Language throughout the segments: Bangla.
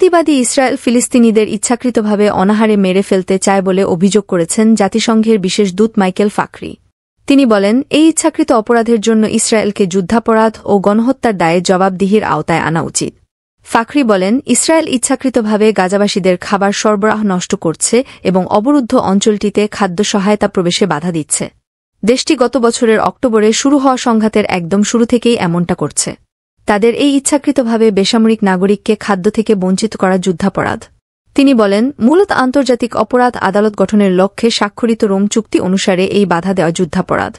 ইহুদিবাদী ইসরায়েল ফিলিস্তিনিদের ইচ্ছাকৃতভাবে অনাহারে মেরে ফেলতে চায় বলে অভিযোগ করেছেন জাতিসংঘের বিশেষ দূত মাইকেল ফাখরি। তিনি বলেন, এই ইচ্ছাকৃত অপরাধের জন্য ইসরায়েলকে যুদ্ধাপরাধ ও গণহত্যার দায়ে জবাবদিহির আওতায় আনা উচিত। ফাখরি বলেন, ইসরায়েল ইচ্ছাকৃতভাবে গাজাবাসীদের খাবার সরবরাহ নষ্ট করছে এবং অবরুদ্ধ অঞ্চলটিতে খাদ্য সহায়তা প্রবেশে বাধা দিচ্ছে। দেশটি গত বছরের অক্টোবরে শুরু হওয়া সংঘাতের একদম শুরু থেকেই এমনটা করছে। তাদের এই ইচ্ছাকৃতভাবে বেসামরিক নাগরিককে খাদ্য থেকে বঞ্চিত করা যুদ্ধাপরাধ। তিনি বলেন, মূলত আন্তর্জাতিক অপরাধ আদালত গঠনের লক্ষ্যে স্বাক্ষরিত রোম চুক্তি অনুসারে এই বাধা দেওয়া যুদ্ধাপরাধ।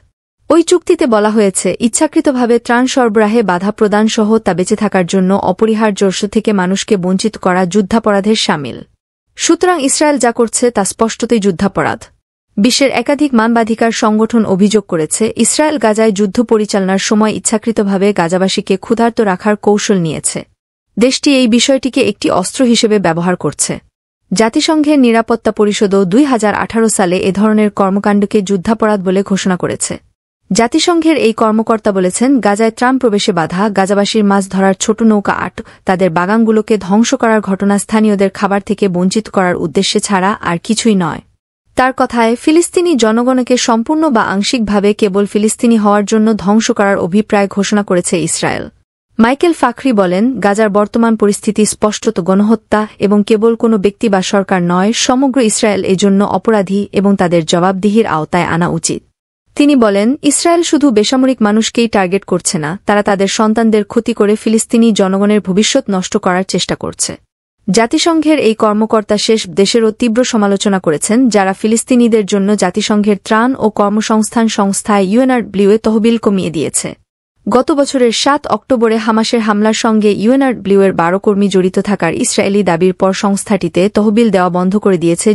ওই চুক্তিতে বলা হয়েছে, ইচ্ছাকৃতভাবে ত্রাণ সরবরাহে বাধা প্রদানসহ তা বেঁচে থাকার জন্য অপরিহার্য থেকে মানুষকে বঞ্চিত করা যুদ্ধাপরাধের শামিল। সুতরাং ইসরায়েল যা করছে তা স্পষ্টতই যুদ্ধাপরাধ। বিশ্বের একাধিক মানবাধিকার সংগঠন অভিযোগ করেছে, ইসরায়েল গাজায় যুদ্ধ পরিচালনার সময় ইচ্ছাকৃতভাবে গাজাবাসীকে ক্ষুধার্ত রাখার কৌশল নিয়েছে। দেশটি এই বিষয়টিকে একটি অস্ত্র হিসেবে ব্যবহার করছে। জাতিসংঘের নিরাপত্তা পরিষদও 2018 সালে এ ধরনের কর্মকাণ্ডকে যুদ্ধাপরাধ বলে ঘোষণা করেছে। জাতিসংঘের এই কর্মকর্তা বলেছেন, গাজায় ত্রাণ প্রবেশে বাধা, গাজাবাসীর মাছ ধরার ছোট নৌকা তাদের বাগানগুলোকে ধ্বংস করার ঘটনা স্থানীয়দের খাবার থেকে বঞ্চিত করার উদ্দেশ্যে ছাড়া আর কিছুই নয়। তার কথায়, ফিলিস্তিনি জনগণকে সম্পূর্ণ বা আংশিকভাবে কেবল ফিলিস্তিনি হওয়ার জন্য ধ্বংস করার অভিপ্রায় ঘোষণা করেছে ইসরায়েল। মাইকেল ফাখরি বলেন, গাজার বর্তমান পরিস্থিতি স্পষ্টত গণহত্যা এবং কেবল কোনো ব্যক্তি বা সরকার নয়, সমগ্র ইসরায়েল এজন্য অপরাধী এবং তাদের জবাবদিহির আওতায় আনা উচিত। তিনি বলেন, ইসরায়েল শুধু বেসামরিক মানুষকেই টার্গেট করছে না, তারা তাদের সন্তানদের ক্ষতি করে ফিলিস্তিনি জনগণের ভবিষ্যৎ নষ্ট করার চেষ্টা করছে। জাতিসংঘের এই কর্মকর্তা শেষ দেশেরও তীব্র সমালোচনা করেছেন, যারা ফিলিস্তিনিদের জন্য জাতিসংঘের ত্রাণ ও কর্মসংস্থান সংস্থা ইউএনআরডব্লিউ তহবিল কমিয়ে দিয়েছে। গত বছরের 7 অক্টোবরে হামাসের হামলার সঙ্গে ইউএনআরডব্লিউ-এর 12 কর্মী জড়িত থাকার ইসরায়েলি দাবির পর সংস্থাটিতে তহবিল দেওয়া বন্ধ করে দিয়েছে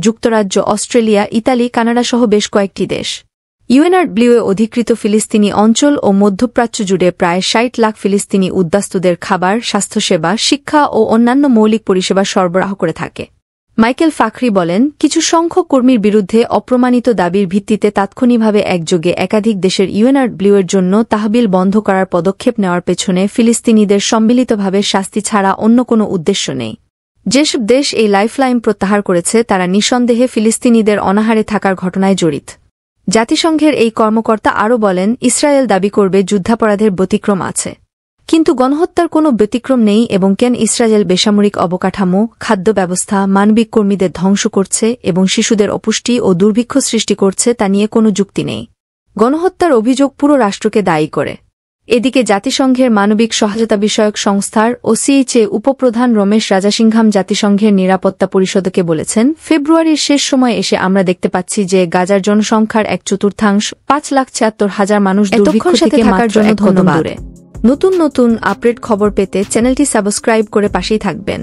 যুক্তরাজ্য, অস্ট্রেলিয়া, ইতালি, কানাডাসহ বেশ কয়েকটি দেশ। ইউএনআরডব্লিউ-এ অধিকৃত ফিলিস্তিনি অঞ্চল ও মধ্যপ্রাচ্য জুড়ে প্রায় 60 লাখ ফিলিস্তিনি উদ্বাস্তুদের খাবার, স্বাস্থ্যসেবা, শিক্ষা ও অন্যান্য মৌলিক পরিষেবা সরবরাহ করে থাকে। মাইকেল ফাখরি বলেন, কিছু সংখ্যক কর্মীর বিরুদ্ধে অপ্রমাণিত দাবির ভিত্তিতে তাৎক্ষণিকভাবে একযোগে একাধিক দেশের ইউএনআরডব্লিউ-এর জন্য তহবিল বন্ধ করার পদক্ষেপ নেওয়ার পেছনে ফিলিস্তিনিদের সম্মিলিতভাবে শাস্তি ছাড়া অন্য কোনো উদ্দেশ্য নেই। যেসব দেশ এই লাইফলাইন প্রত্যাহার করেছে তারা নিঃসন্দেহে ফিলিস্তিনিদের অনাহারে থাকার ঘটনায় জড়িত। জাতিসংঘের এই কর্মকর্তা আরও বলেন, ইসরায়েল দাবি করবে যুদ্ধাপরাধের ব্যতিক্রম আছে, কিন্তু গণহত্যার কোনো ব্যতিক্রম নেই এবং কেন ইসরায়েল বেসামরিক অবকাঠামো, খাদ্য ব্যবস্থা, মানবিক কর্মীদের ধ্বংস করছে এবং শিশুদের অপুষ্টি ও দুর্ভিক্ষ সৃষ্টি করছে তা নিয়ে কোনো যুক্তি নেই। গণহত্যার অভিযোগ পুরো রাষ্ট্রকে দায়ী করে। এদিকে জাতিসংঘের মানবিক সহায়তা বিষয়ক সংস্থার OCHA উপপ্রধান রমেশ রাজাসিংহাম জাতিসংঘের নিরাপত্তা পরিষদকে বলেছেন, ফেব্রুয়ারির শেষ সময় এসে আমরা দেখতে পাচ্ছি যে গাজার জনসংখ্যার 1/4, 5,76,000 মানুষ দুর্ভিক্ষ থেকে মাত্র 1 কদম দূরে। নতুন আপডেট খবর পেতে চ্যানেলটি সাবস্ক্রাইব করে পাশেই থাকবেন।